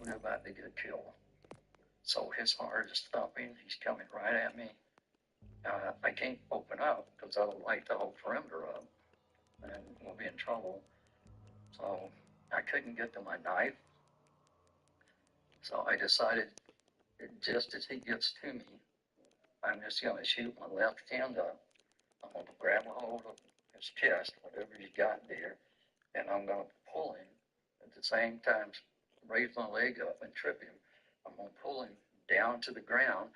we're about to get killed. So his heart is thumping. He's coming right at me. I can't open up because I'll light the whole perimeter up and we'll be in trouble. So I couldn't get to my knife. So I decided just as he gets to me, I'm just going to shoot my left hand up. I'm going to grab a hold of his chest, whatever he's got there, and I'm going to pull him. At the same time, raise my leg up and trip him. I'm going to pull him down to the ground.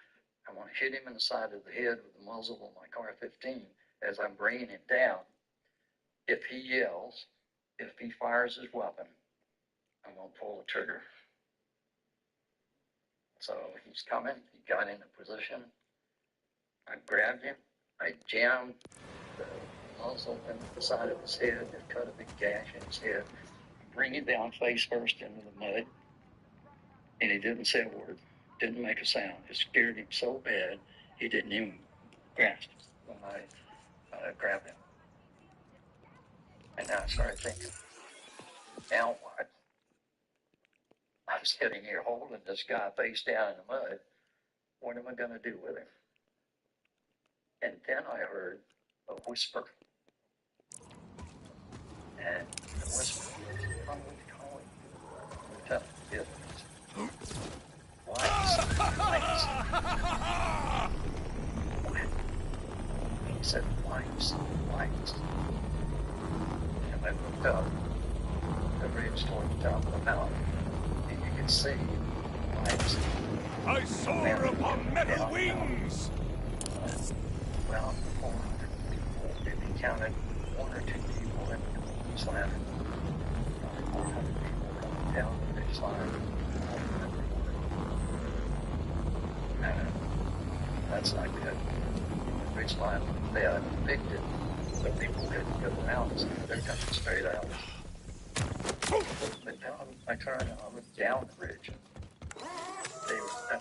I'm going to hit him in the side of the head with the muzzle of my car-15 as I'm bringing him down. If he yells, if he fires his weapon, I'm going to pull the trigger. So he's coming. He got into position. I grabbed him. I jammed the muzzle into the side of his head and cut a big gash in his head. Bring him down face first into the mud. And he didn't say a word. Didn't make a sound. It scared him so bad he didn't even grasp when I grabbed him. And now I started thinking, now what? I'm sitting here holding this guy face down in the mud. What am I going to do with him? And then I heard a whisper. And the whisper, what would you call it? Tough business. Lights. He said, lights. And I looked up the ridge toward the top of the mountain, and you could see lights. I soar upon metal wings! Well, 400 people, if you counted 1 or 2 people in the slant, 400 people coming down the ridge line. That's not good. The ridge line, they had picked it, so people couldn't go around us. They're coming straight out. But now I turned and I looked down the ridge.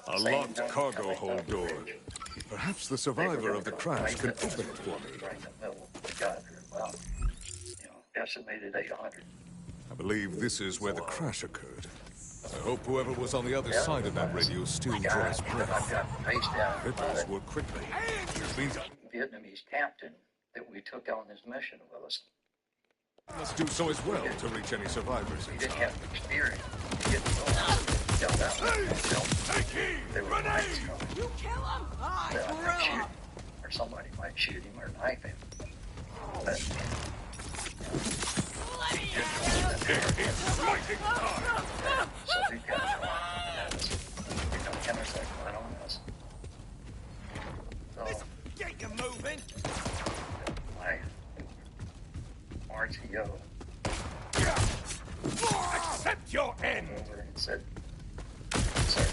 A locked cargo hold door. Perhaps the survivor of the crash can open it for me. Right in the middle of the guy there, about, estimated 800. I believe this is where the crash occurred. I hope whoever was on the other side of that radio still draws breath. Rippers were quickly. Vietnamese captain that we took on this mission with us. Must do so as well to reach any survivors. He didn't have experience. He didn't know. There were lights coming. You kill him? I'd shoot him, or somebody might shoot him or knife him. But, so we've got to intersect right on us. So, get you moving. My RTO accept your end. over and said, "Sorry,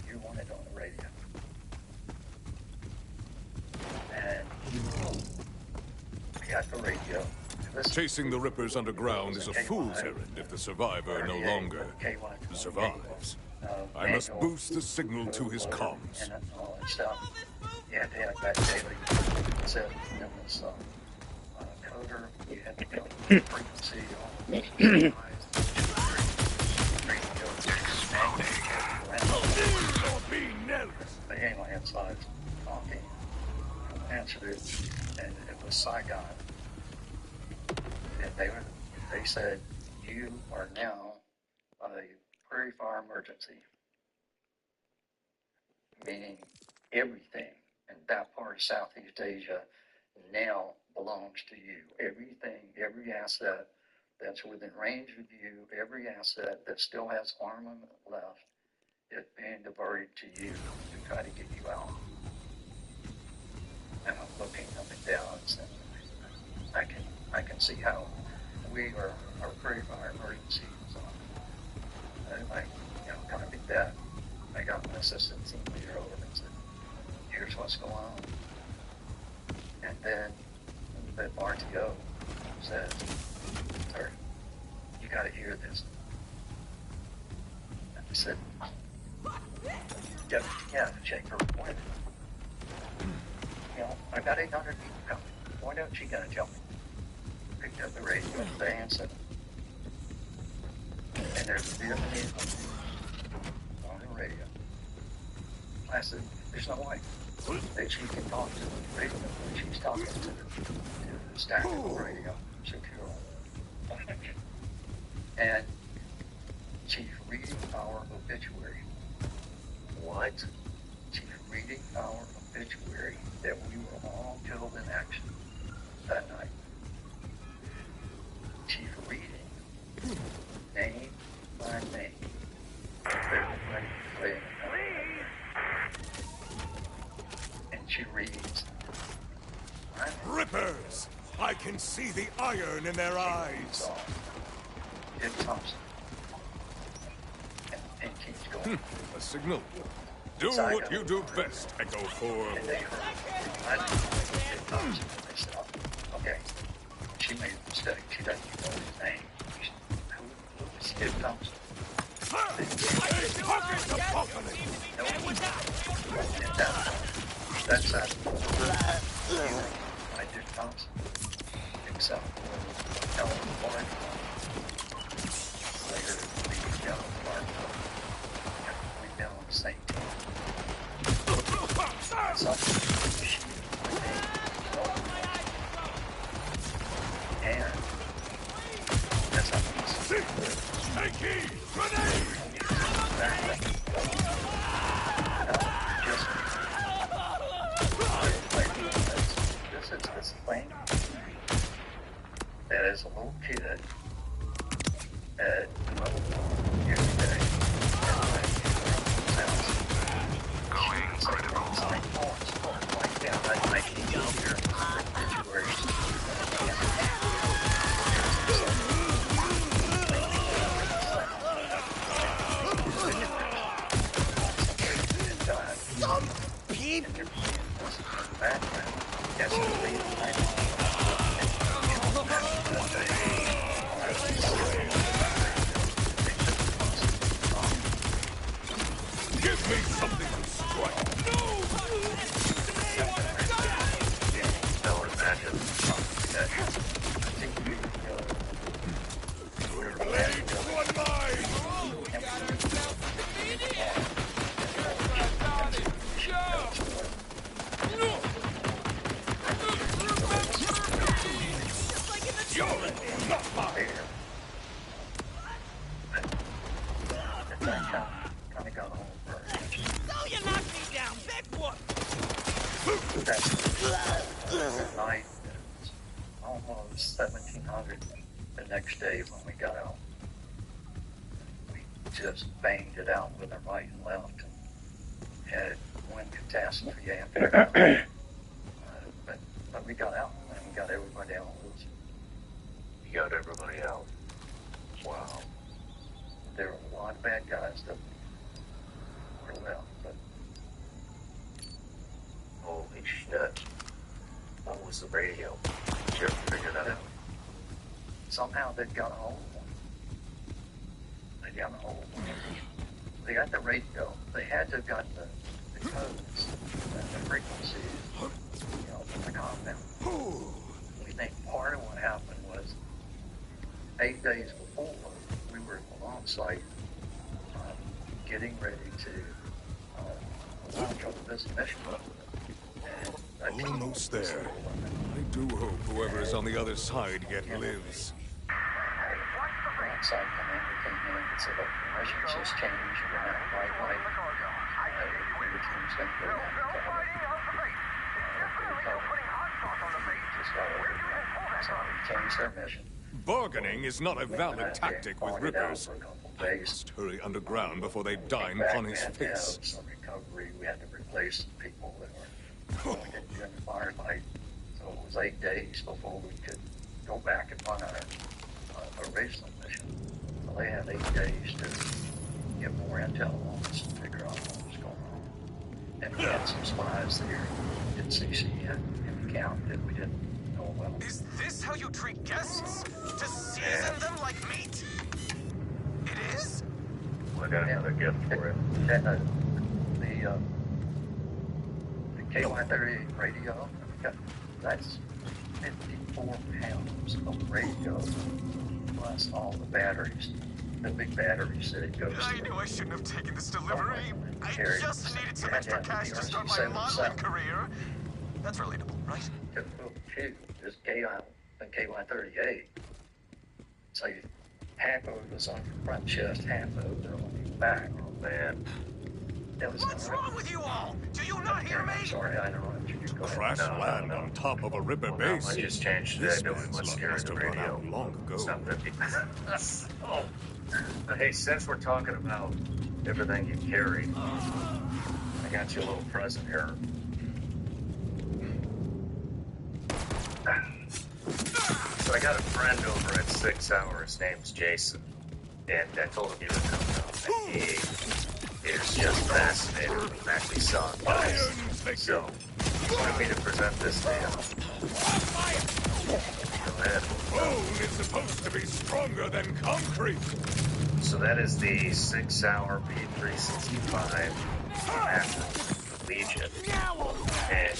you want it on the radio." And we got the radio. Chasing the Rippers underground is a fool's errand if the survivor no longer survives. I must boost the signal to his comms. And all that stuff. You had to have that daily set in this coder. You had to go frequency on the alien side talking. Answered it, and it was Saigon. And they said, "You are now a prairie fire emergency," meaning everything in that part of Southeast Asia now belongs to you. Everything, every asset that's within range of you, every asset that still has armament left, is being diverted to you to try to get you out. And I'm looking up and down, and I can see how we are prairie fire emergency. So I copy that. I got my assistant team leader over and said, "Here's what's going on." And then the RTO says, "Sir, you got to hear this." And I said, "Yeah, check her appointment. I got 800 people coming. Why don't you gonna tell me?" Picked up the radio today and said, there's a Vietnamese on the radio. I said, there's no way that she can talk to the radio when she's talking to the static radio, secure. And she's reading our obituary. What? She's reading our obituary that we were all killed in action that night. She's reading name by name. And she reads, Rippers! I can see the iron in their eyes. Dick Thompson. And keeps going. A signal. Do what you do best, Echo 4. And they heard, I didn't know Dick Thompson. They said, oh, okay, she made a mistake. She doesn't know his name. Who is Dick Thompson? That's that. I Dick Thompson. Except Ellen Ford. Later, we down the park. We down on the same team. And that's how Shaky! Grenade! This is this thing that as a little kid at 12 years of age, going critical. Like down that 19 year situation. Beep. Background. Yes, Give me something to strike. No! Don't imagine that. I think Blade one mine! kind of got home first. So you knocked me down, big whoop! That night, it was almost 1700 the next day when we got out. We just banged it out with our right and left and had one catastrophe after another. But we got out and we got everybody out. You got everybody out. Wow. There were a lot of bad guys that were left, but Holy shit. What was the radio? Did you ever figure that out? somehow they got a hold of one. They got a hold of one. They got the radio. They had to have gotten the codes and the frequencies, from the compound. We think part of what happened was 8 days before, we were on site getting ready to launch on this mission. Almost there. I do hope whoever is on the other side yet lives. Site commander came in and said, "Look, the mission's just changed. We're not quite right. The team's going to go down to cover. Just got over it. So we changed their mission. Bargaining is not a valid tactic with rippers. I must hurry underground before they dine upon his face. Some recovery. We had to replace some people that were going to do the firefight. So it was 8 days before we could go back and run our original mission. So they had 8 days to get more intel on us and figure out what was going on. And we had some spies there in CCN in the camp that we didn't know well. Is this how you treat guests? To season them like meat? It is? I got another gift for you. And the KY-38 radio, that's 54 pounds of radio plus all the batteries the big batteries that it goes I through. knew I shouldn't have taken this delivery. I Carry just needed some had extra to cash have to the start my RC-77. modeling career. That's relatable, right? Shoot, this KY38. So half of it was on your front chest, half of it on your back. Oh, man. That was What's wrong with you all? Do you not hear me? I'm sorry, I interrupted you. Go ahead. Crash land on top of a Ripper Well, base. not much has changed This today. man's Let's luck scare must the have run radio. out long It's ago. not 50. Oh. Hey, since we're talking about everything you carry, I got you a little present here. So I got a friend over at 6 Hour. His name's Jason. And I told him you would come down. And he is just fascinated with the fact we saw it last. So, he wanted me to present this to you. Go ahead. Bone is supposed to be stronger than concrete. So that is the 6 Hour P365 Master Legion. And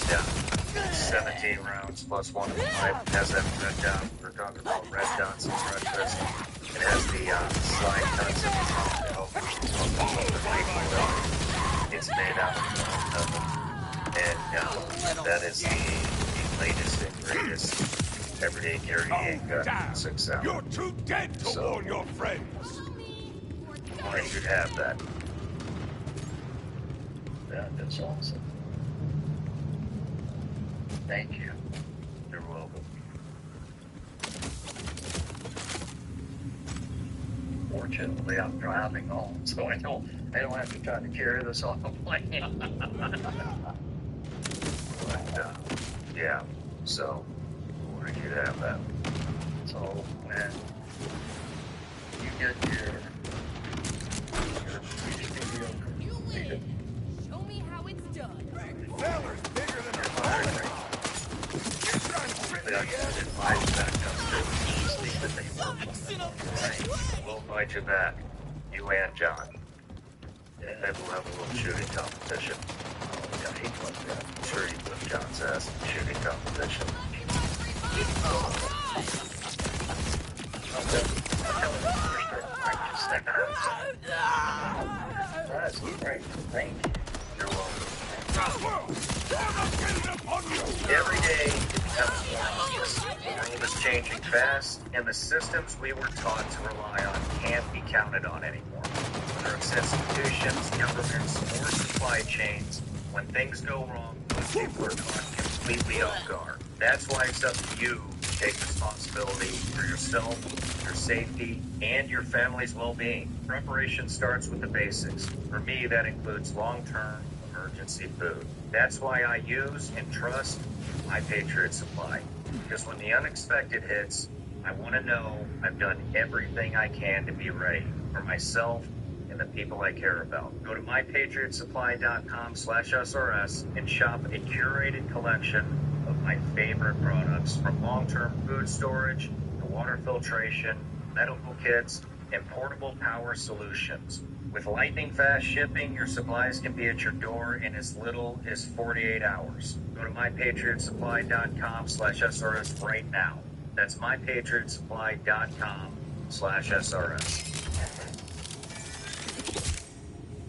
17 rounds plus 1 of the pipe. It has that red dot. We're talking about red dots and red pistol. It has the slide cuts in the top to help the recoil. It's made out of metal. And that is the latest and greatest everyday carry handgun. 6 Hour. You're too dead to warn your friends. Why you'd have that? That's awesome. Thank you. You're welcome. Fortunately, I'm driving home, so I don't have to try to carry this off the plane. But, yeah, so, why you'd have that? So when you get your studio completed, Show me how it's done. Feller's bigger than a We'll invite you back. You and John. And then we'll have a little shooting competition. I'm sure you put John's ass in the shooting competition. That's great. Thank you. You're welcome. Every Every day it becomes more obvious. The world is changing fast, and the systems we were taught to rely on can't be counted on anymore. Whether it's institutions, governments, or supply chains, when things go wrong, those people are caught completely off guard. That's why it's up to you to take responsibility for yourself, your safety, and your family's well-being. Preparation starts with the basics. For me, that includes long-term emergency food. That's why I use and trust My Patriot Supply. Because when the unexpected hits, I want to know I've done everything I can to be ready for myself and the people I care about. Go to mypatriotsupply.com/SRS and shop a curated collection of my favorite products, from long-term food storage to water filtration, medical kits, and portable power solutions. With lightning-fast shipping, your supplies can be at your door in as little as 48 hours. Go to mypatriotsupply.com/SRS right now. That's mypatriotsupply.com/SRS.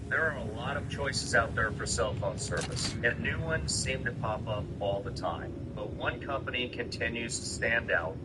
There are a lot of choices out there for cell phone service, and new ones seem to pop up all the time. But one company continues to stand out: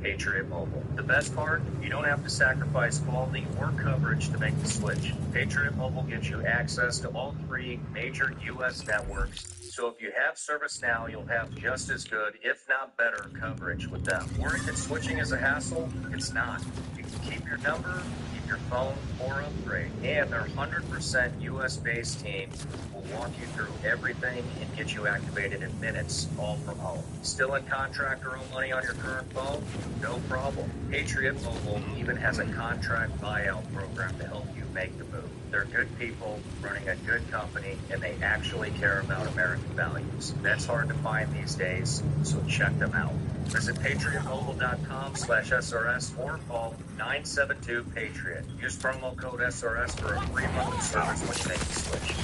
Patriot Mobile. The best part? You don't have to sacrifice quality or coverage to make the switch. Patriot Mobile gives you access to all 3 major U.S. networks, so if you have service now, you'll have just as good, if not better, coverage with them. Worried that switching is a hassle? It's not. You can keep your number, keep your phone, or upgrade. And their 100% U.S.-based team will walk you through everything and get you activated in minutes, all from home. Still in contract or owe money on your current phone? No problem. Patriot Mobile even has a contract buyout program to help you make the move. They're good people running a good company, and they actually care about American values. That's hard to find these days, so check them out. Visit patriotmobile.com/SRS or call 972-PATRIOT. Use promo code SRS for a free month of service when you make the switch.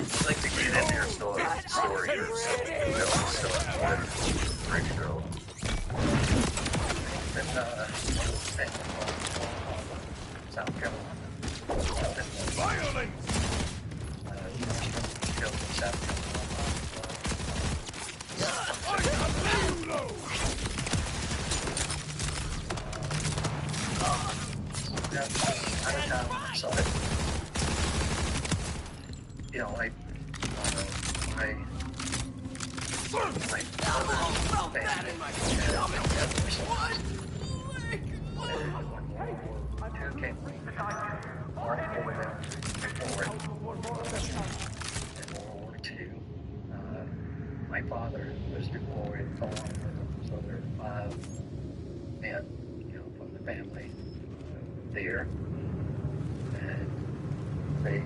I'd like to get into your story here, so pretty girl. in South Carolina. Violence! Killed in South you know, like, my family came Mark over there in World War II. My father was deployed along with so there were 5 men, you know, from the family there. And they,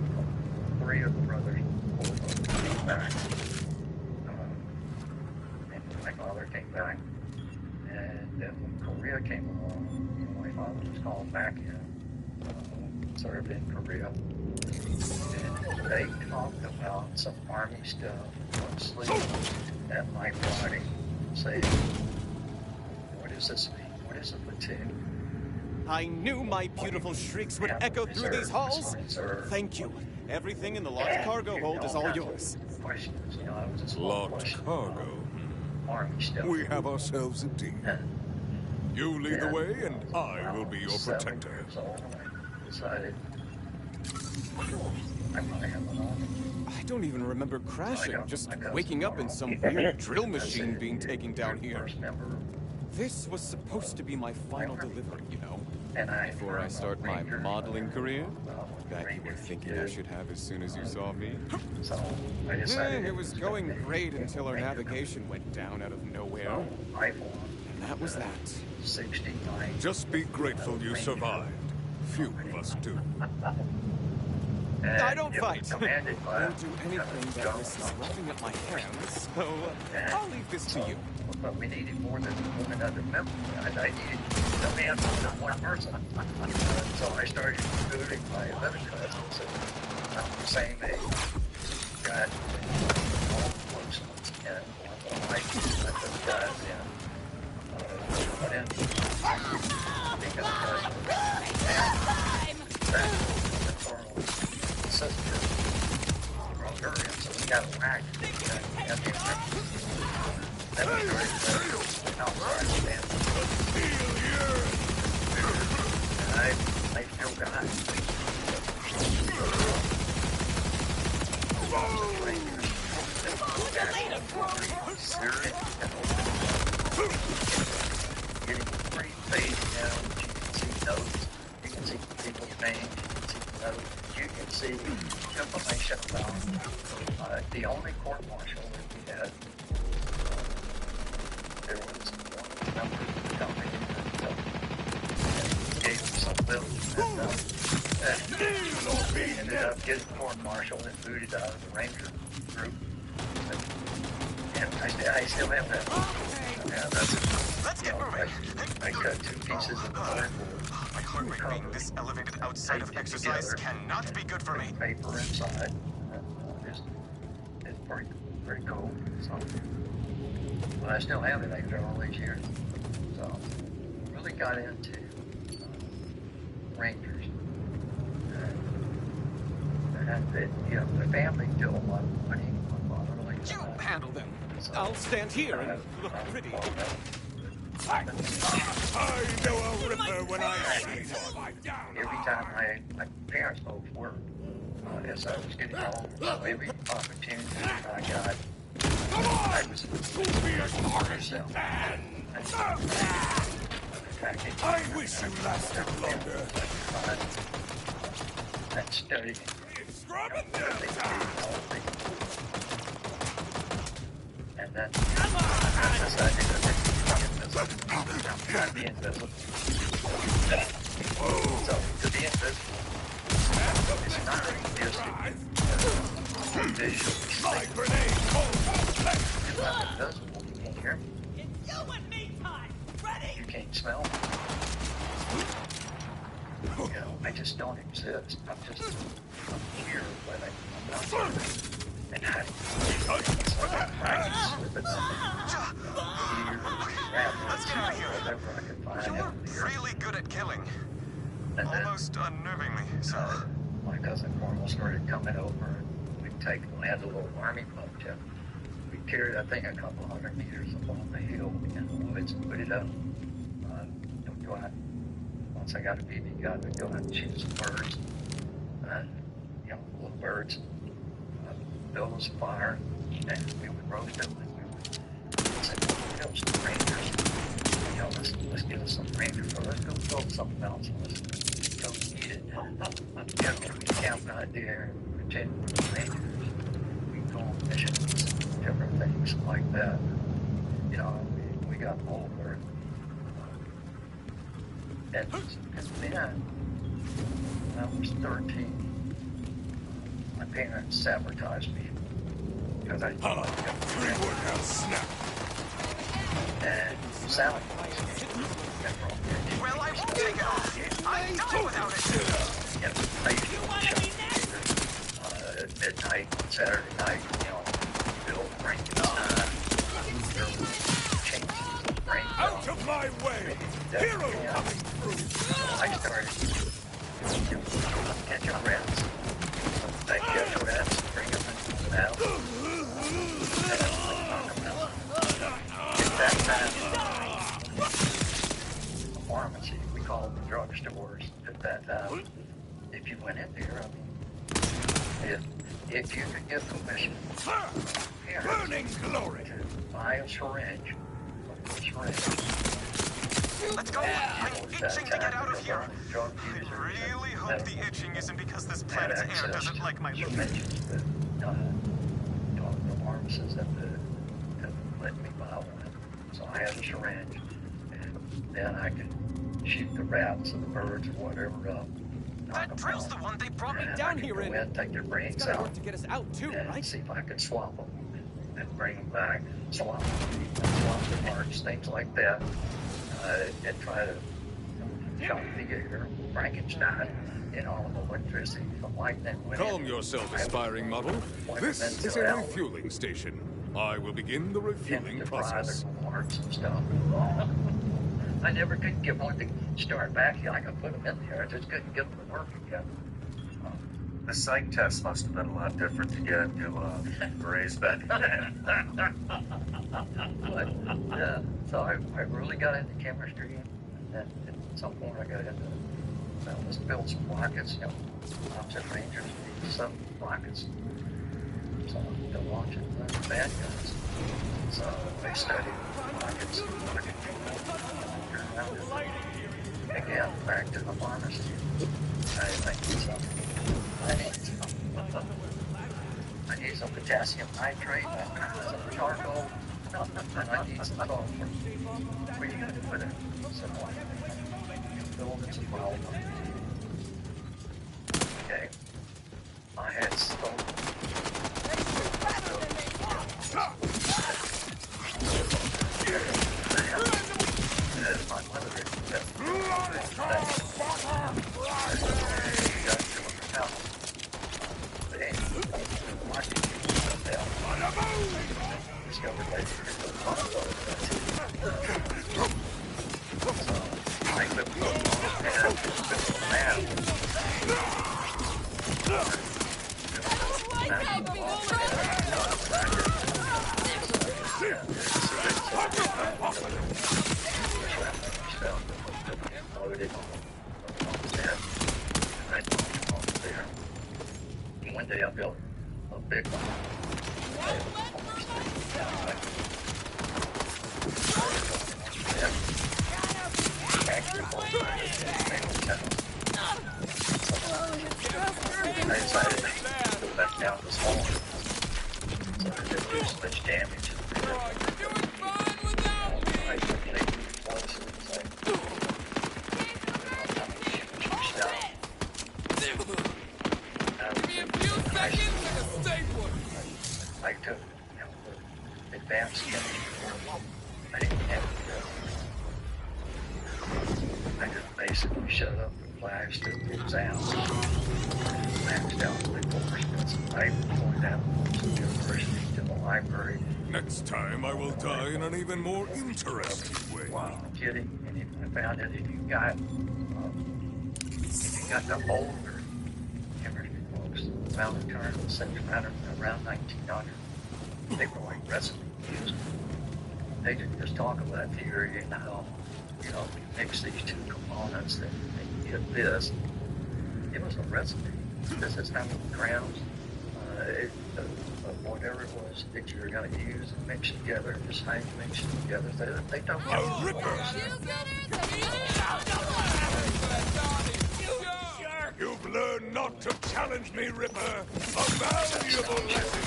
3 of the brothers came back. And my father came back. And then when Korea came along, you know, my father was called back in, served in Korea. And they talked about some Army stuff on sleep at my body, saying, what does this mean? What is a platoon? I knew my beautiful shrieks would echo through these halls. Thank you. Everything in the locked cargo hold is all yours. Questions, you know, I was just Locked cargo. Army stuff. We have ourselves a deal. You lead the way, and I will be your protector. I decided I might have an army. I don't even remember crashing, just waking up in some weird drill machine being taken down here. This was supposed to be my final delivery, you know. Before I start my modeling career, that you were thinking I should have as soon as you saw me. It was going great until our navigation went down out of nowhere. And that was that. 69. Just be grateful you survived. Few of us do. I don't fight. I don't do anything anything that risks rubbing up my hands, so I'll leave this to you. But we needed more than another member. I needed a man more than one person. So I started recruiting my other cousins. I'm the same age. Got all close ones and I took guys in. And because sister brought her in, so we got a wagon. Then we started outside the family. And I still got getting pretty faded now. You can see notes. You can see people's names. You can see information about the only court martial that we had. There was one member of the company that gave him some bills and he ended up getting court martial and booted out of the Ranger group. And I still have that. I cut 2 pieces of the board. My heart rate being this elevated outside of exercise cannot be good for me. Paper inside. It's pretty cool. So, but I still have it after all these years. So, really got into Rangers. And you know, the family did a lot of money. You handle them. I'll stand here and look pretty. I know a ripper when I see one. Every time my parents both worked, as I was getting older, so every opportunity I got, I was myself. I wish you lasted longer. And studying. And then I decided to be invisible. So to be invisible, it's not just visually. If I'm invisible, you can't hear me. It's you and me time. Ready? You can't smell me. You know, I just don't exist. I'm here, but I'm not here. And how do you practice with it? Here, Let's get out of here. You're really good at killing. And then, almost unnervingly so. My cousin Cornwall started coming over, and we had a little army boat, Jeff. We carried that thing a couple hundred meters up on the hill in the woods and put it up. We'd go out. Once I got a BB gun, we'd go out and shoot some birds. And, little birds. Build us a fire, and we would roast them, and we would say, well, we some rangers. Let's get us some rangers, or let's go build something else, and let's go eat it. We camped out there, and pretend we were rangers. We'd go on missions, different things like that. We got older. And then, when I was 13, my parents sabotaged me because I thought snap. And sabotaged me. Well, I won't take it off. I'm done without it. I used to at midnight, Saturday night, Bill Frankenstein, changes brain. Out of my way! Hero coming through! I started catching rats. I catch rats, bring them out. At that time, the pharmacy, we call them the drugstores at that time. If you went in there, if you could get permission, Burning glory! to buy a syringe, Let's go. I'm itching to get out of here. I really hope the itching isn't because this planet's air doesn't like my look. The pharmacist that let me buy one. So I had a syringe, and then I could shoot the rats or the birds or whatever up. That drill's the one they brought me down here in. Go in, take their brains It's gotta out. work to get us out too, And right? see if I could swap them and bring them back. Swap the parts, things like that. And try to shock the air, Frankenstein, electricity from lightning. Calm yourself, aspiring model. This is a refueling station. I will begin the refueling process. Parts and stuff. I never could get one to start back. I could put them in there. I just couldn't get them to work again. The psych test must have been a lot different to get into raise back then. But, so I really got into chemistry, and then at some point I got into, let's build some rockets, opposite rangers, some rockets. So they're launching the bad guys. So they studied rockets, rocket fuel, again, back to the pharmacy. I need some potassium nitrate, some charcoal, and I need some sulfur. Where are you going to put it? So I build it some well. Okay. I had sulfur. My mother discovered later I could put one day I built a big one. I decided to go back down this hole. So I didn't do so much damage. I took like explosives, I took advanced chemistry. I didn't have to. I just basically shut up and flashed the exams, maxed out the course, got some paper going down to the university, to the library. Next time I will die in an even more interesting way. Wow, I'm kidding. And if I found that if you got the older chemistry books around the turn of the century, around 1900, they were like recipes. They didn't just talk about theory and how, you mix these two components and you get this. It was a recipe. This is how many grams of whatever it was that you were going to use and mix together. Just how you mix it together. They don't A ripper! You've learned not to challenge me, Ripper. A valuable lesson.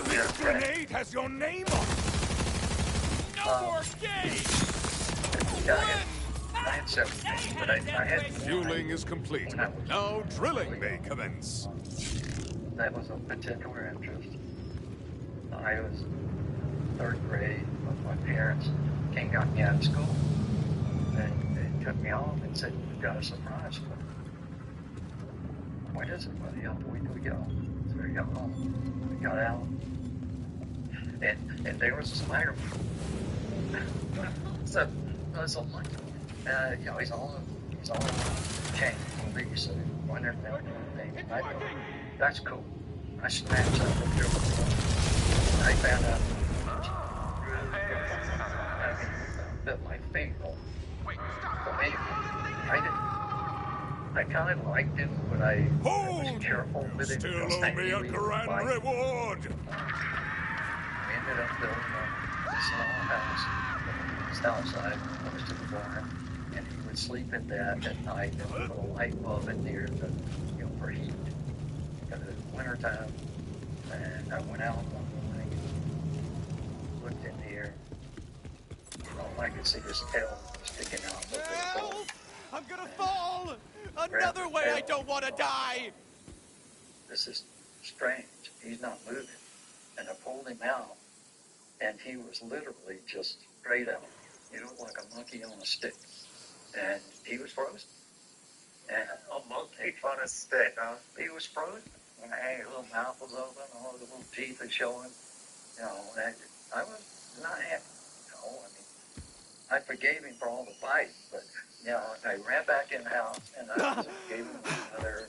This grenade has your name on it. No more games! I had 17, but I had... Fueling is complete. Now drilling may commence. That was a particular interest. I was in 3rd grade with my parents. King got me out of school. And they took me home and said, "We've got a surprise for you." What is it, buddy? Where do we go? So we got home. We got out. And there was a spider. So he's on he's on chain police, so wonder if that's cool. I snatched up the film. I found out that my finger. I kind of liked him, but I was careful with it. Still owe me a grand reward. We ended up building a small house just outside, close to the barn, and he would sleep in that at night and put a light bulb in there to, for heat. Because it was wintertime, and I went out one morning and looked in there. All I could see his tail sticking out of the hole. I'm gonna fall! Another way I don't want to die! This is strange. He's not moving. And I pulled him out, and he was literally just straight out. He looked like a monkey on a stick. And he was frozen. And A monkey on a stick, huh? he was frozen. And his little mouth was open, all the little teeth are showing. And I was not happy. I forgave him for all the fight, but, I ran back in the house, and I gave him another,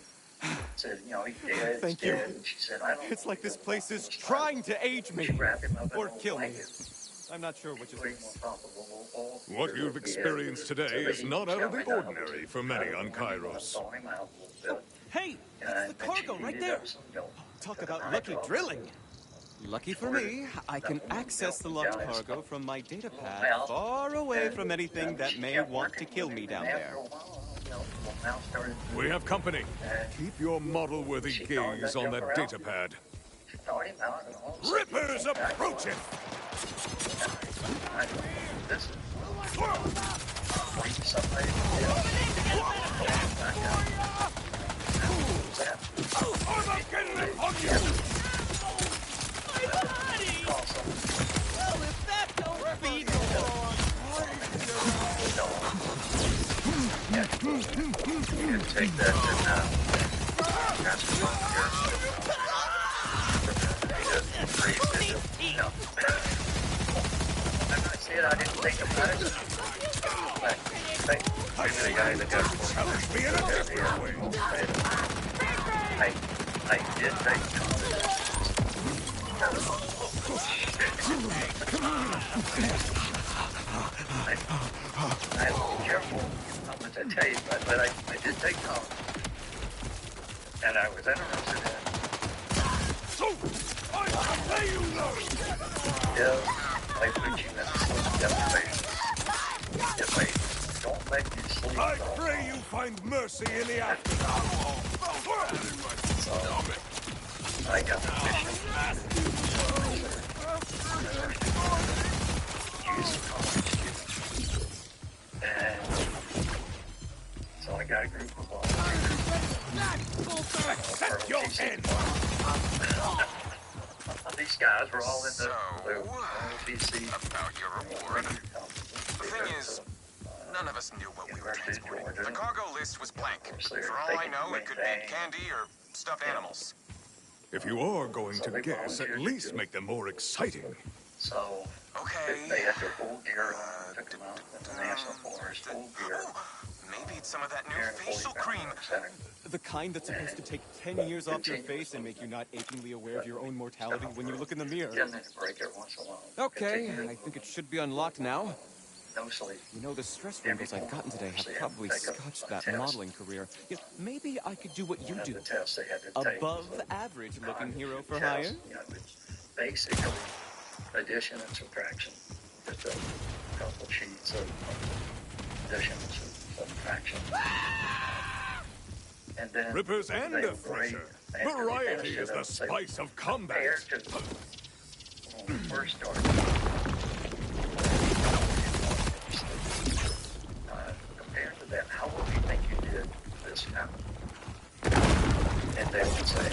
said, he's dead, Thank he's you. dead. And she said, I don't It's know like this what place is was trying to age me. She wrapped him up in Or an old kill me. blanket. I'm not sure which is Way worse. more comfortable. What you've experienced today is not out of the ordinary for many on Kairos. Hey, it's the cargo right there. Talk about lucky drilling. Lucky for me, I can access the locked cargo from my data pad far away from anything that may want to kill me down there. We have company. Keep your model-worthy gaze on that data pad. Rippers approaching! I'm getting on you! Well, if that don't feed the Take that I didn't think about it. Maybe the guy that got Challenge me in a different way. I did think I'm careful how much I tell you, but I did take college. And I was interested in it. So, I lay you low! Yeah, I put you in sleep deprivation. If I don't let you sleep, I pray you find mercy in the afterlife. so I got the mission. Use college students. And so I got a group of Set your head! These guys were all in the ABC. About your reward. The thing is, none of us knew what we were transporting. The cargo list was blank. For all I know, it could be candy or stuffed animals. If you are going to guess, at least make them more exciting. So, okay. They had their full gear on, took them out to the National Forest, full gear. Oh, maybe it's some of that new facial cream. The kind that's supposed to take 10 years off your face and make you not achingly aware of your own mortality when you look in the mirror. Okay, I think it should be unlocked now. No sleep. You know, the stress wrinkles I've gotten today have probably scotched that modeling career. You know, maybe I could do what you do. Above average looking hero for hire? You know, it's basically addition and subtraction. Just a couple sheets of addition and subtraction. And then Rippers and a thresher. Variety is the spice of combat. When we first started, compared to that, how would you think you did this now? And they would say,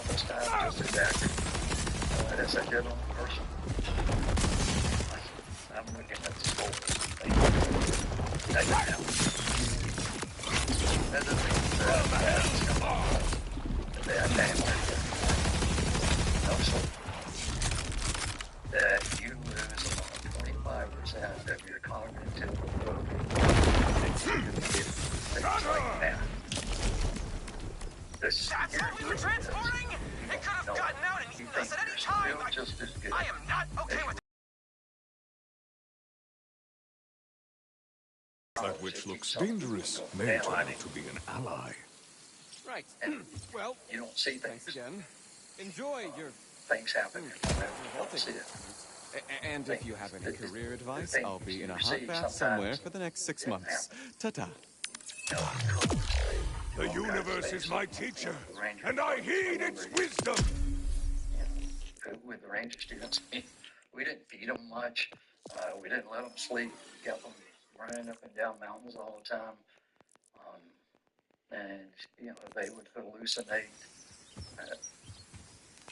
this time just as accurate as I did on the person. I'm looking at the skull. Take it out. That doesn't mean that damn also that you lose about 25% of your cognitive things like that. That's what we were transporting? It could have gotten out and eaten us at any time. I am not okay with it. That which looks dangerous may turn out to be an ally. Right. Well, you don't see things. Thanks again. Enjoy your things happen. You don't see it. And if you have any career advice, I'll be in a hot bath somewhere for the next 6 months. Ta-ta. The universe is my teacher, and I heed its wisdom. With the Ranger students, we didn't feed them much. We didn't let them sleep. We kept them running up and down mountains all the time. And, you know, they would hallucinate.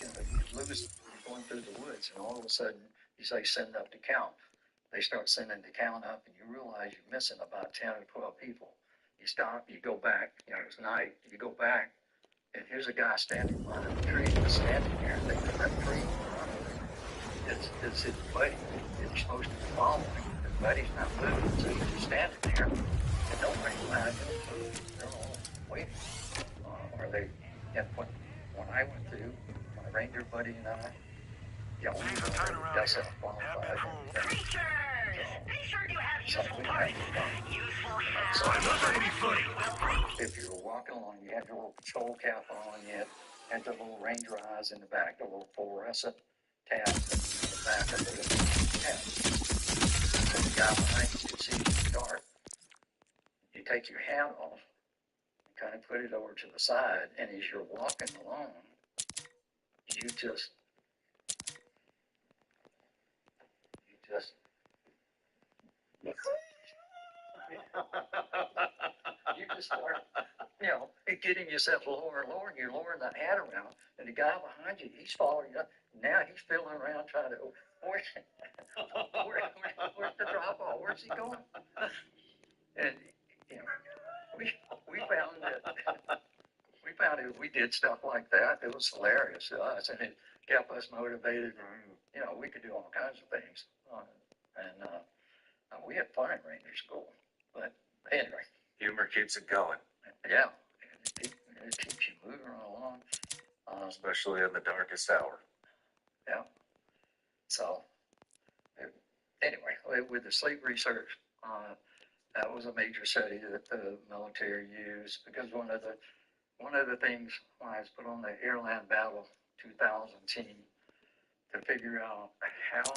You know, you're going through the woods, and all of a sudden, you say, send up to count. They start sending the count up, and you realize you're missing about 10 or 12 people. You stop, you go back, you know, it's night, you go back, and here's a guy standing behind a tree, just standing there, and they put that tree in front of him. It's his buddy that he's supposed to be following. His buddy's not moving, so he's just standing there, and nobody behind him. They're all waiting. Or they, and when I went through, my ranger buddy and I, yeah, we were doesn't qualify. Creatures! Be sure you have useful parts. Useful So hands. if you were walking along, you had your little patrol cap on, you had the little ranger eyes in the back, the little fluorescent tabs in the back of the tab. So the guy behind you could see in the dark. You take your hat off, and kind of put it over to the side, and as you're walking along, you just start, you know, getting yourself lower and lower, and you're lowering the hat around, and the guy behind you, he's following you. Now he's fiddling around trying to, where's the drop off? Where's he going? And, you know, we found that if we did stuff like that, it was hilarious to us, and it kept us motivated. You know, we could do all kinds of things. We had fun at Ranger School. But anyway. Humor keeps it going. Yeah. It keeps you moving along. Especially in the darkest hour. Yeah. So, anyway, with the sleep research, that was a major study that the military used, because one of the things when I was put on the Airland Battle 2000 team to figure out how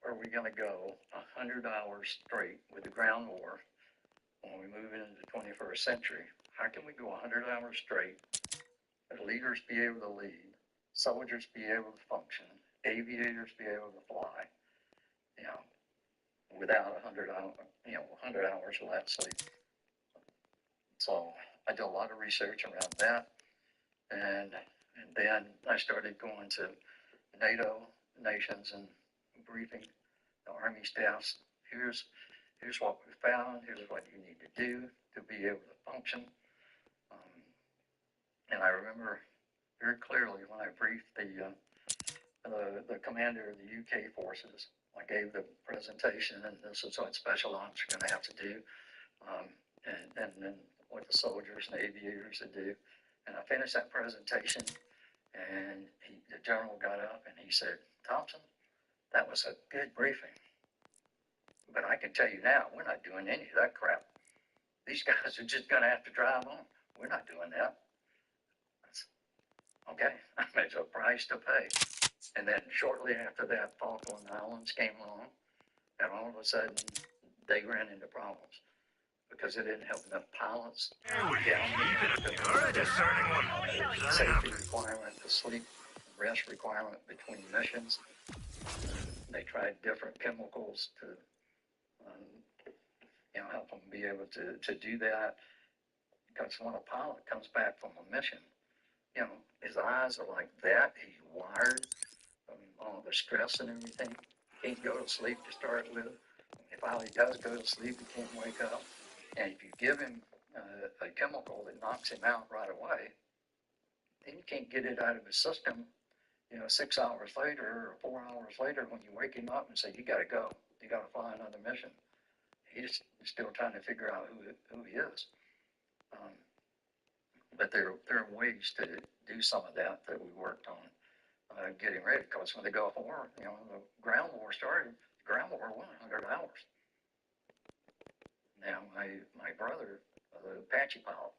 are we going to go 100 hours straight with the ground war when we move into the 21st century. How can we go 100 hours straight, leaders be able to lead, soldiers be able to function, aviators be able to fly, you know, without 100 hours without sleep. So I did a lot of research around that, and And then I started going to NATO nations and briefing the Army staffs. Here's what we found. Here's what you need to do to be able to function. And I remember very clearly when I briefed the commander of the UK forces. I gave the presentation, and this is what special ops are going to have to do, and then what the soldiers and aviators would do. And I finished that presentation, and the general got up and he said, "Thompson, that was a good briefing. But I can tell you now, we're not doing any of that crap. These guys are just going to have to drive on. We're not doing that." Okay, there's a price to pay. And then shortly after that, Falkland Islands came along, and all of a sudden, they ran into problems because they didn't have enough pilots. You're a discerning one. Safety requirement, the sleep, rest requirement between missions. They tried different chemicals to, help them be able to do that. Because when a pilot comes back from a mission, his eyes are like that. He's wired. All the stress and everything. He can't go to sleep to start with. If he does go to sleep, he can't wake up. And if you give him a chemical that knocks him out right away, then you can't get it out of his system, 6 hours later or 4 hours later when you wake him up and say, "You got to go. You got to fly another mission." He's still trying to figure out who he is. But there are ways to do some of that we worked on. Getting ready, because when the Gulf War, the ground war started. The ground war went 100 hours. Now, my brother was an Apache pilot,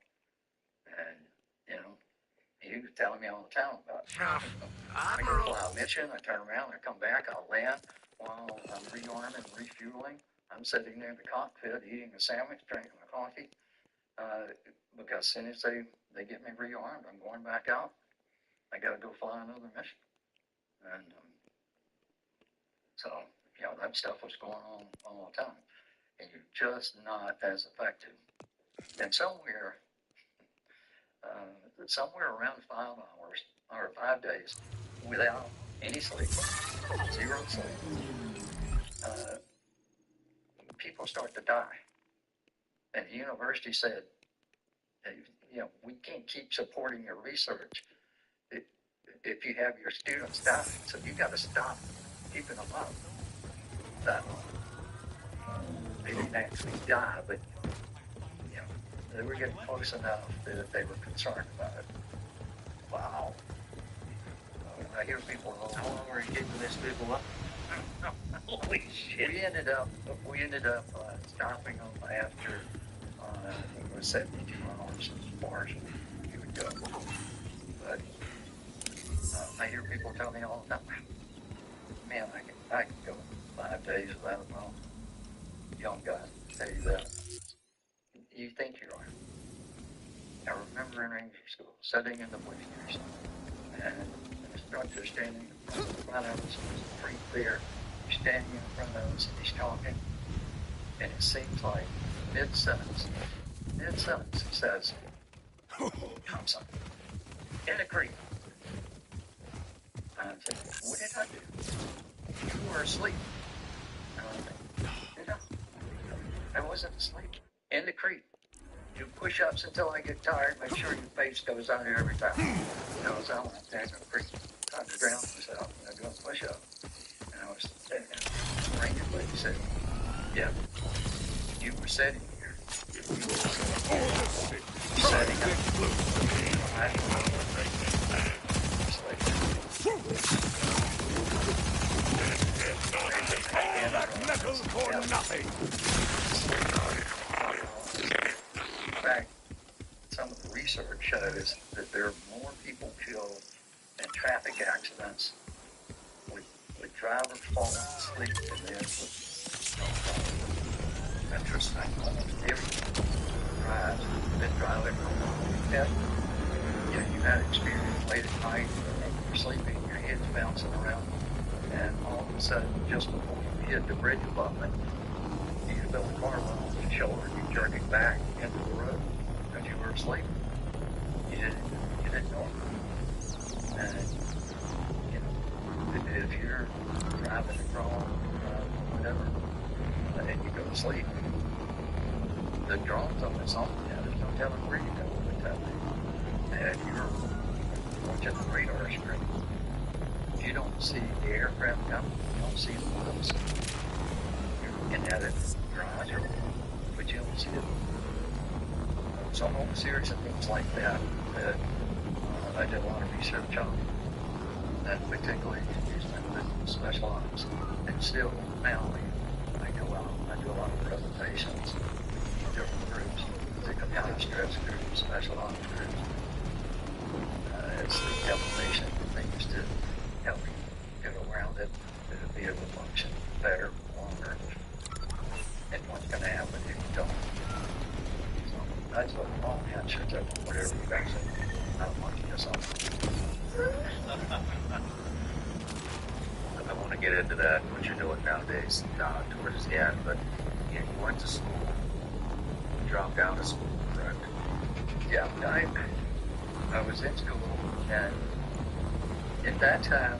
and he was telling me all the time about I go fly a mission, I turn around, I come back, I'll land while I'm rearming, refueling. I'm sitting there in the cockpit eating a sandwich, drinking a coffee, because as soon as they get me rearmed, I'm going back out. I got to go fly another mission. And so, that stuff was going on all the time. And you're just not as effective. And somewhere around 5 hours or 5 days without any sleep, zero sleep, people start to die. And the university said, "Hey, we can't keep supporting your research if you have your students die. So you got to stop keeping them up that long." They didn't actually die, but they were getting close enough that they were concerned about it. Wow. I hear people, "How long were you keeping these people up?" Holy shit. We ended up stopping them after I think it was 72 hours as far as you would go. But I hear people tell me all the time, "Man, I can go 5 days without a problem." Young guy, tell you that. You think you're right. I remember in Ranger School, sitting in the bleachers, and the instructor standing in front of us was pretty clear. He's standing in front of us and he's talking, and it seems like mid-sentence, he says, "Thompson, in the creek." And I'm thinking, what did I do? You were asleep. And I'm thinking, I wasn't asleep. In the creek. Do push-ups until I get tired. Make sure your face goes under every time. So I went down to the creek. I was drowned myself and I doing a push-up. And I was sitting there. Ranger lady said, "Yeah, you were sitting here. You were setting up. I didn't know what they did. Metal for nothing. In fact, some of the research shows that there are more people killed in traffic accidents with drivers falling asleep than there is with no problem. Interesting. Almost every drive been driving from you had experience late at night and you're sleeping, your head's bouncing around, and all of a sudden, just before you hit the bridge abutment, you feel the car run off your shoulder, you jerk it back into the road because you were asleep. You didn't know it. And, you know, if you're driving across, whatever, and you go to sleep, the drone's on its own. Yeah, there's no telling where you go with that thing. And you're watching the radar screen. You don't see the aircraft coming. You don't see the wheels. You're looking at it with your eyes are open, but you don't see it. So a whole series of things like that that I did a lot of research on, and particularly using the special ops. And still, now I go out, I do a lot of presentations, different groups, particularly high stress groups, special ops groups. It's the information and things to help you get around it, to be able to function better, longer, and what's going to happen if you don't. So that's what all answer to whatever you guys say. I don't want to get something. I want to get into that, what you're doing nowadays, towards the end, but you went to school. You dropped out of school, correct? Yeah, I was in school, and at that time,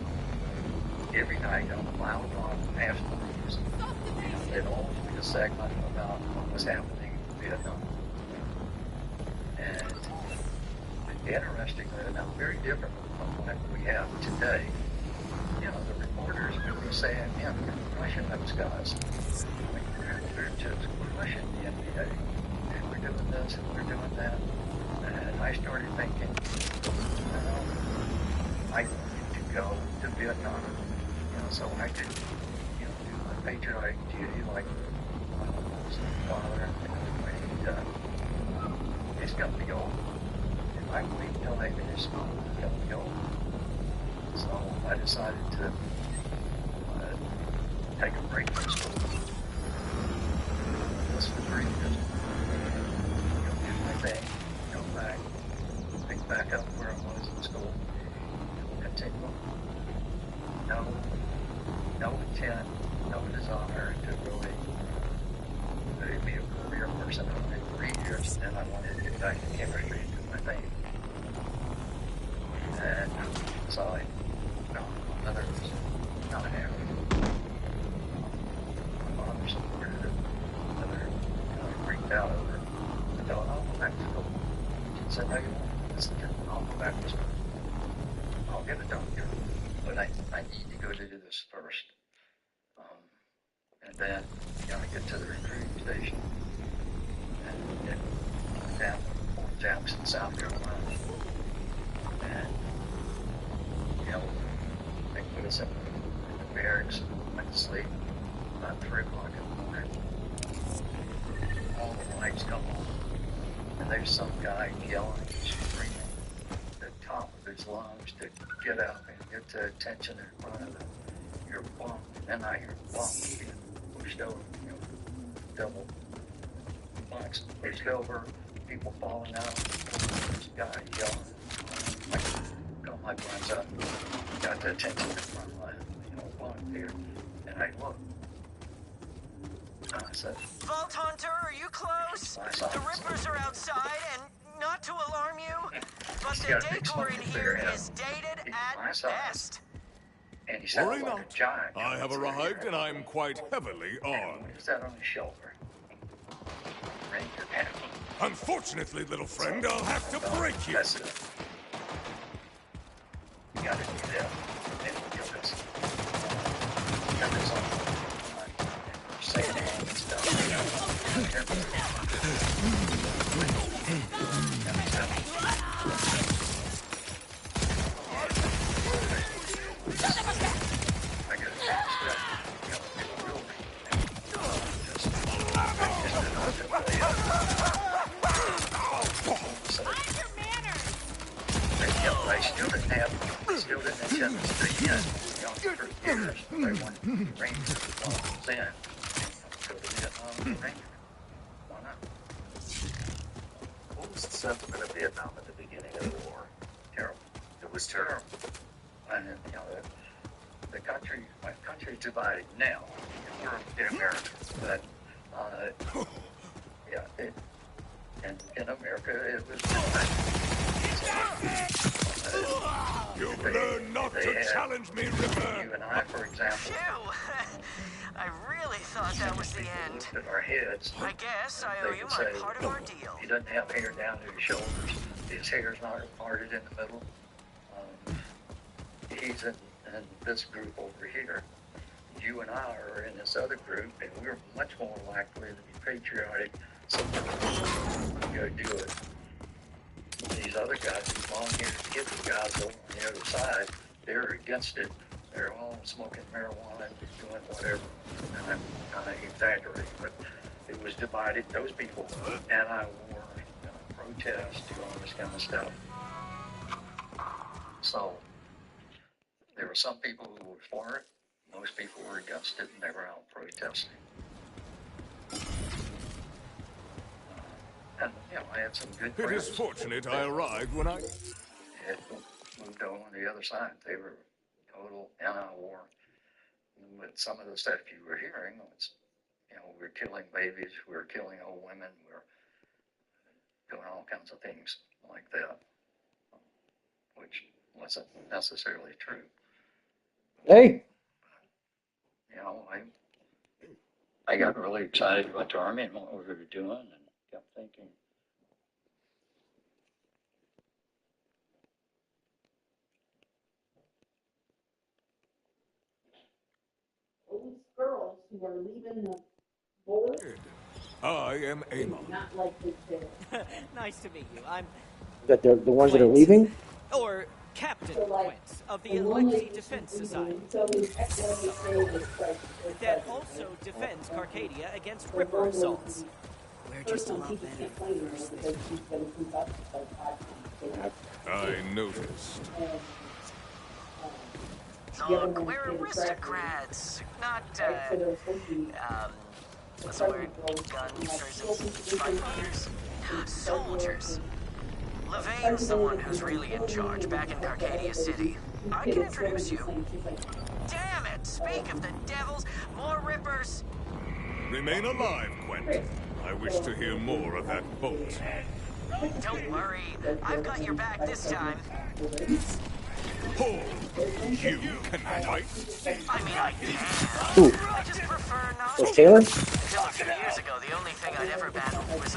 every night on the loud on afternoons, there'd always be a segment about what was happening in Vietnam. And interestingly enough, very different from what we have today. You know, the reporters would be saying, yeah, we're crushing those guys. We're just crushing the NBA. And we're doing this and we're doing that. And I started thinking, I wanted to go to Vietnam, you know, so I could, you know, do my patriotic duty like my father and it's got to be over. If I wait until I finish school, it's got to be over. So I decided to take a break from school. This for 3 years. Go do my thing, go back, pick back up where I was in school, continue. No intent, no desire to really be a career person. I did 3 years, and then I wanted to get back to chemistry and do my thing. And so I found another not half. My father supported it. Another freaked out over it. I thought, I'll go back to school. She said, no, you won't. I said, I'll go back to school. I'll get a doctor. But I need to go to do this first. And then get to the recruiting station. And get down to Fort Jackson, South Carolina. And, they put us in the barracks, went to sleep about 3 o'clock in the morning. All the lights come on. And there's some guy yelling and screaming at the top of his lungs to get out and get the attention in front of your bunk. And then I hear bunks being pushed over, double bunks pushed over, people falling out. This guy yelling. I got my guns up, got the attention in front of my, bunk here. And I look. And I said, Vault Hunter, are you close? The Rippers are outside, and not to alarm you, but the decor in here is dated at best. And he said, Worry not. Giant. I have arrived, and I'm quite heavily armed. What is that on his shoulder? Ranger hat. Unfortunately, little friend, I'll have to break you. That's it. You gotta do that. And get this. Got this on. Sand and stuff. Still didn't accept the street yet. For years, they wanted Rangers to fall in. Go to Vietnam, Rangers. Why not? What was the sentiment of Vietnam at the beginning of the war? Terrible. It was terrible. And the country, my country's divided now. We're in America, but and in America it was divided. You've learned not to challenge me, Ripper! You and I, for example. Phew! I really thought that was the end. At our heads. I guess I owe you my part of our deal. He doesn't have hair down to his shoulders. His hair's not parted in the middle. He's in this group over here. You and I are in this other group, and we're much more likely to be patriotic. So go do it. These other guys, these long-haired hippie guys over on the other side, they're against it. They're all smoking marijuana and doing whatever. And I'm kind of exaggerating, but it was divided. Those people, anti-war, protest, do all this kind of stuff. So there were some people who were for it. Most people were against it, and they were out protesting. And, I had some good friends. It is fortunate I arrived when I... Had moved over on the other side. They were total anti-war. But some of the stuff you were hearing was, we're killing babies, we're killing old women, we're doing all kinds of things like that, which wasn't necessarily true. Hey! I got really excited about the Army and what we were doing, and kept thinking, those girls who are leaving the board. I am Amon. Not like this. Nice to meet you. I'm That the ones that are leaving? or Captain Quint of the Alexi Defense Society. That also defends Carcadia against Ripper assaults. We're just a lot better than the first. I noticed. Look, we're aristocrats, not, what's the word? Guns, fighters, soldiers. Levain's the one who's really in charge back in Carcadia City. I can introduce you. Damn it! Speak of the devils, more Rippers. Remain alive, Quint. I wish to hear more of that bolt. Don't worry, I've got your back this time. Hold! You can fight? I mean, I can. Who? I just prefer not. Was Taylor? Until a few years ago, the only thing I'd ever battled was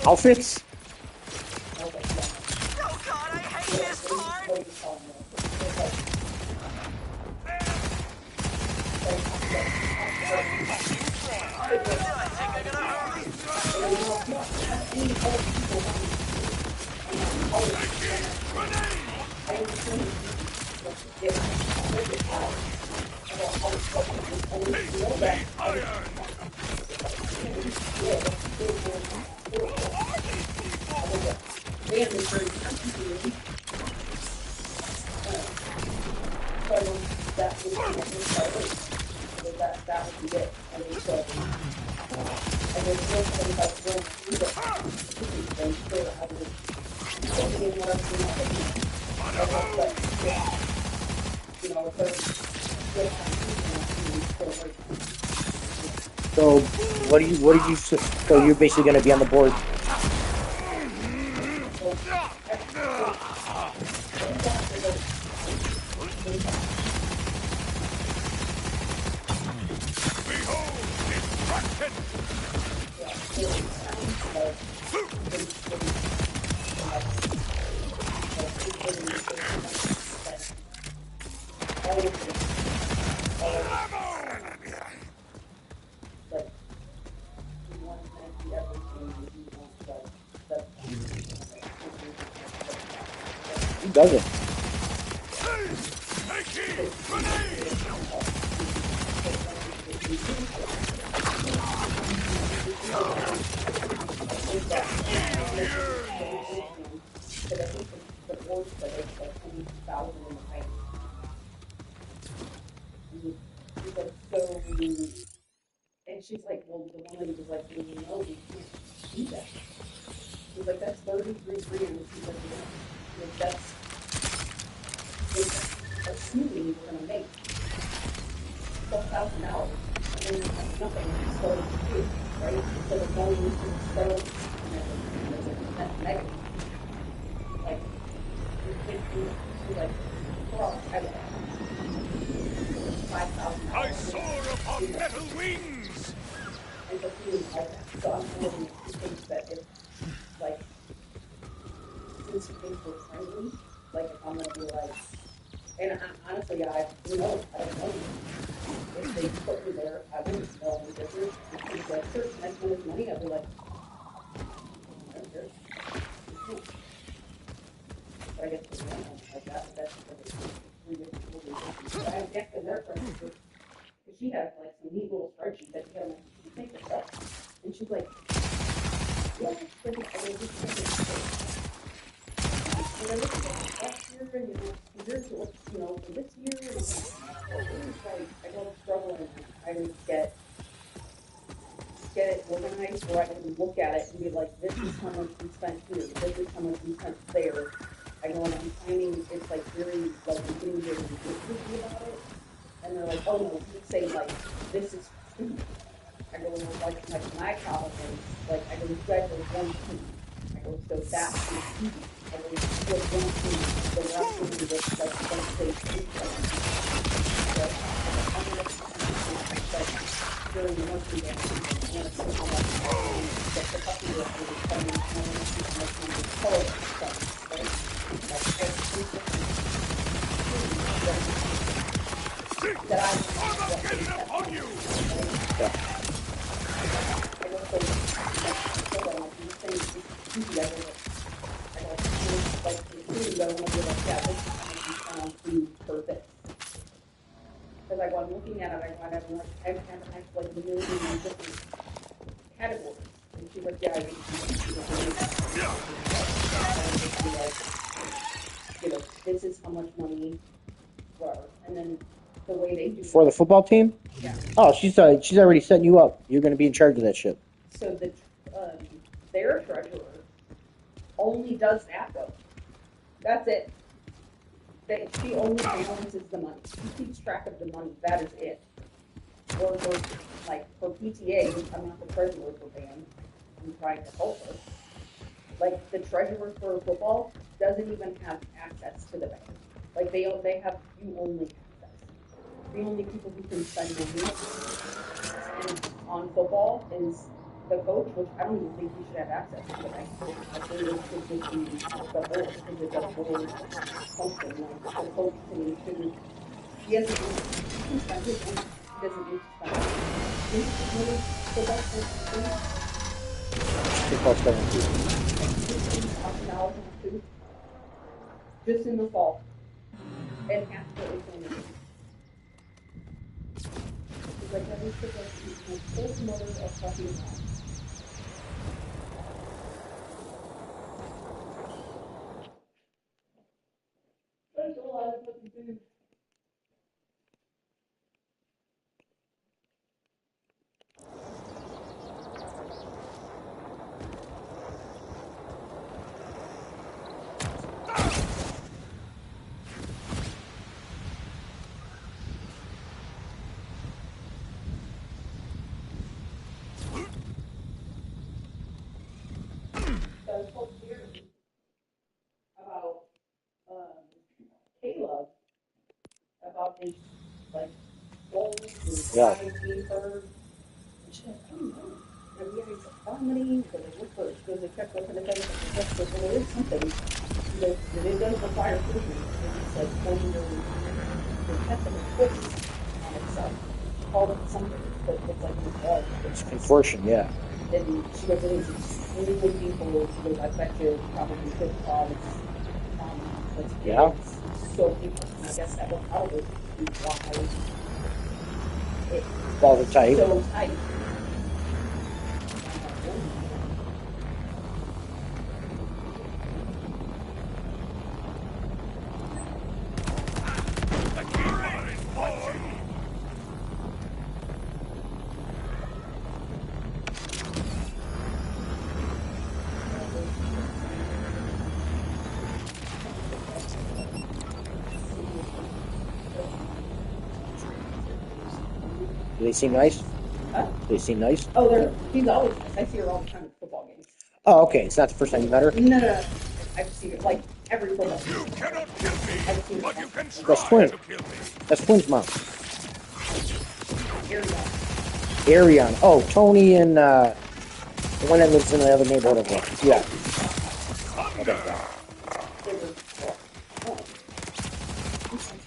Outfits? Oh God, I hate this part! I think I'm gonna hurry. So, so you're basically going to be on the board? Who doesn't? And she's like, well, the woman was like, well, no, we can't do that. She's like, that's 33 grand. She's like, that's assuming you're going to make $12,000. and nothing started to do, right? Instead of going into the stove and everything, there's a net negative. Like, she's like, well, I don't know, $5,000. I soar upon metal wings! And so she didn't like that. So I'm wondering if she thinks that if, like, since she thinks we're friendly, like, if I'm gonna be like, and honestly, who knows? I don't know. If they put me there, I wouldn't know any different. If she's like, sure, can I spend this money? I'd be like, I don't care. But I guess they don't like that. That's but I guess in their friends, because she has like some neat little spreadsheet that she had, like, you take this stuff. And she's like, yeah, I will just take it. And I look at that last year, and compared to what, for this year, and it was like, I don't struggle, and I would get it organized where I can look at it and be like, this is how much we spent here, this is how much we spent there. I go and I'm finding it's like very, like, I'm getting very ridiculous about it. And they're like, oh no, you say like, this is two. I go, well, like my problem is, like, I go, you guys are 1 2. I go, so that's easy. I go, you have 1 2, the rest of it is like, don't say 3. During the monthly day, and it's how much that the puppy will be coming, how much money color stuff, right? That I'm getting upon you. Yeah. I don't think because I'm looking at it, I'm like, I have like a million different categories. And she's like, yeah, I this is how much money, whatever. And then the way they do for the football team. Yeah. Oh, she's already setting you up. You're going to be in charge of that shit. So their treasurer only does that though. That's it. She only balances the money. She keeps track of the money. That is it. Or like for PTA, I'm not the treasurer for band. I'm trying to help her. Like the treasurer for football doesn't even have access to the bank. Like they have you only access. The only people who can spend money on football is the coach, which I don't even think he should have access to the bank. I think it should just be the board, because it's a board function. Like the coach shouldn't. He hasn't. He can spend his money. He doesn't need to spend it. Football spending $50,000 just in the fall, and half of it is going to be. It's like every football team has full mother of fucking life. There's a lot of fucking food. About Caleb, about his like goals and strategy for. She's like, I don't know. And we always vomiting because they look for because they kept looking at things and there is something. She goes, it does require treatment. It's like when you're testing a twist on itself. She called it something, but it's like it's contortion, yeah. And she goes, it is extremely painful. She goes, I bet you probably could cause yeah. So painful. And I guess that will probably be why it's balls are tight. So tight. Do they seem nice? Huh? They seem nice. Oh, she's always nice. I see her all the time at football games. Oh, okay. It's not the first time you met her? No. I've seen her, like, every football game. You cannot kill me, I've seen her. but you can That's try Twin. to kill me. That's Twin's mom. Ariana. Ariana. Oh, Tony and, the one that lives in the other neighborhood of her. Yeah. Okay.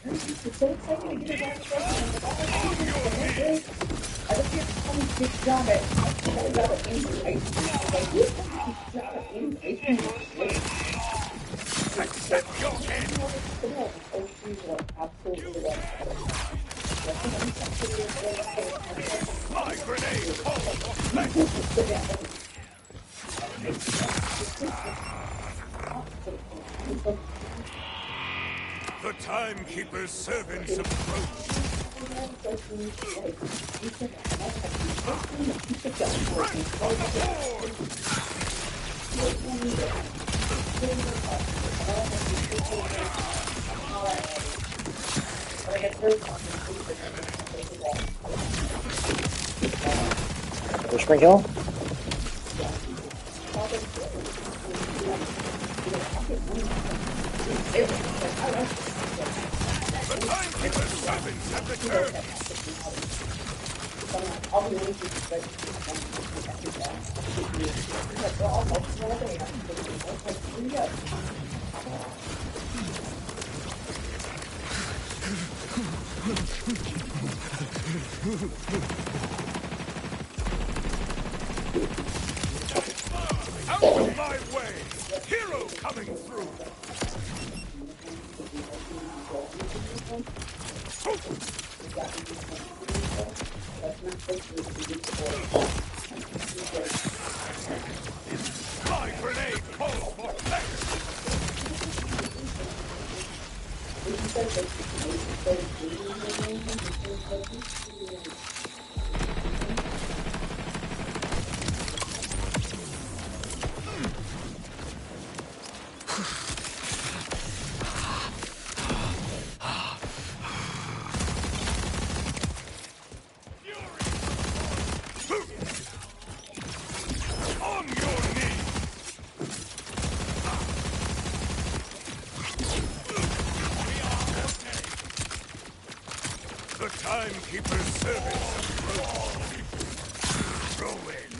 I'm so excited to get her back. I just get some good job at Andrew Ice Cream. I was like, who's got a job at Andrew Ice Cream? Accept your end. Oh, she's like, absolutely like. My grenade. The timekeeper's servants approach. For Spring Hill? The timekeeper's servants have returned. Out of my way! Hero coming through! My grenade calls for on your knees! The timekeeper's servants approach. Throw in.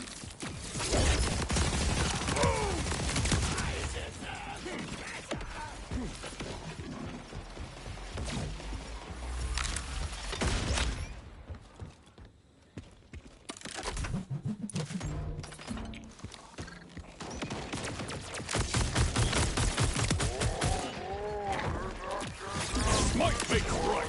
Might make right.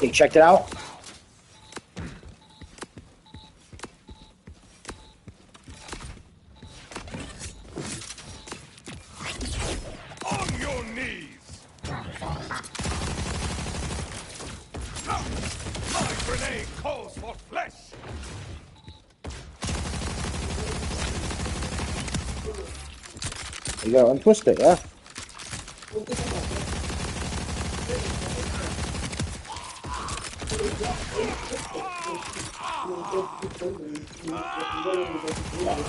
You checked it out? On your knees! My grenade calls for flesh! You gotta untwist it, yeah?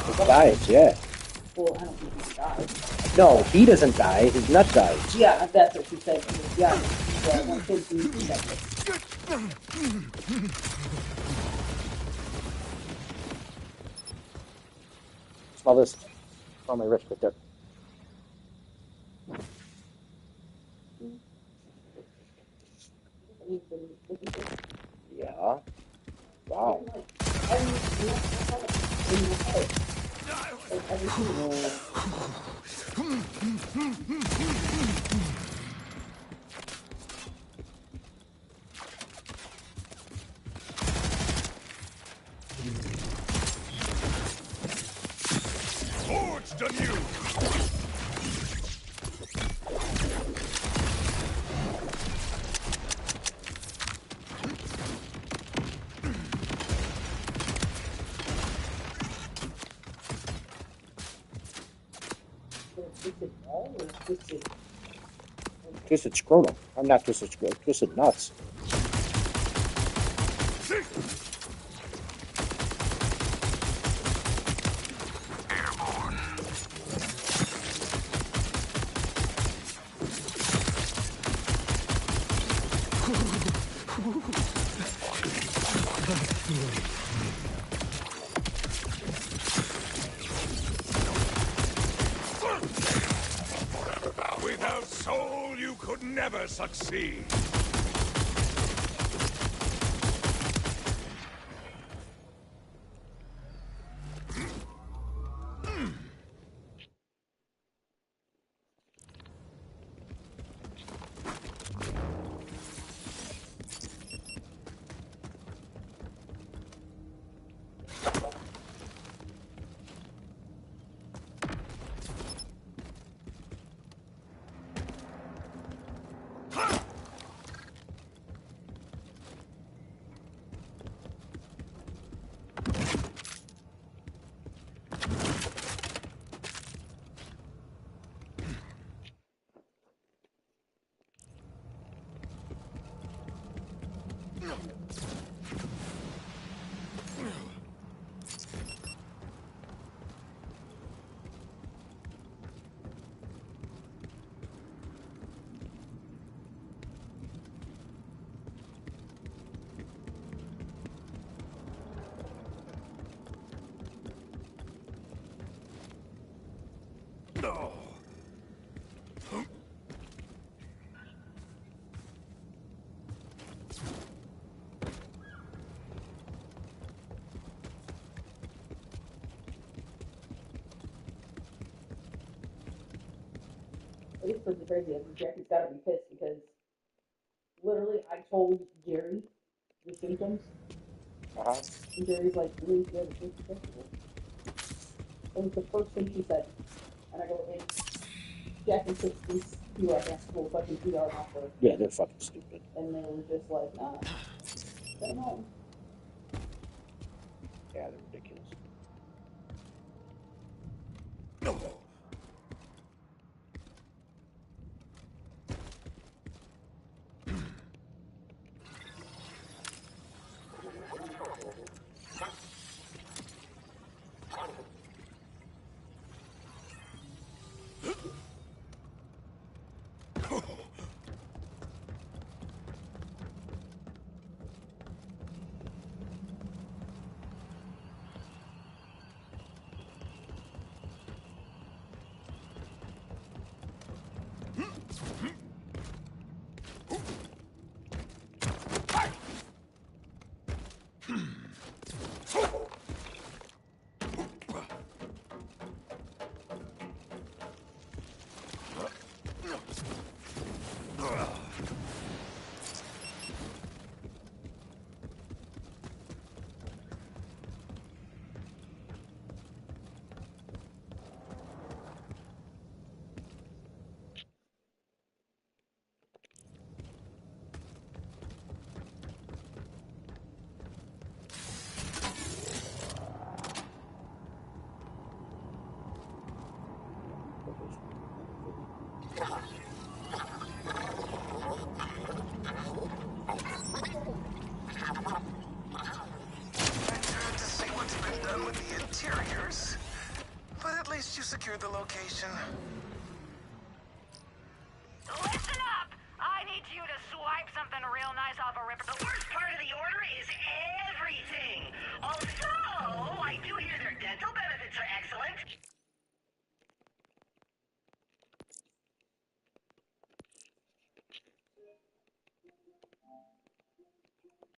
It dies, yeah. Well, I don't think he dies. No, he doesn't die. His nut dies. Yeah, that's what she said. Yeah, one kid being protected. Smell this. On my wrist right there. Yeah. Wow. Forged anew! Twisted scrotum. I'm not twisted scrotum. Twisted nuts. Without soul, you could never succeed. It's pretty crazy. Jackie's gotta be pissed because literally I told Jerry the symptoms. And Jerry's like, really good, it's acceptable. It was the first thing she said. And I go, and Jackie took these full fucking PR off her. Yeah, they're fucking stupid. And they were just like, nah, stay home. Yeah, they're ridiculous. done with the interiors. But at least you secured the location. Listen up! I need you to swipe something real nice off a ripper. The worst part of the order is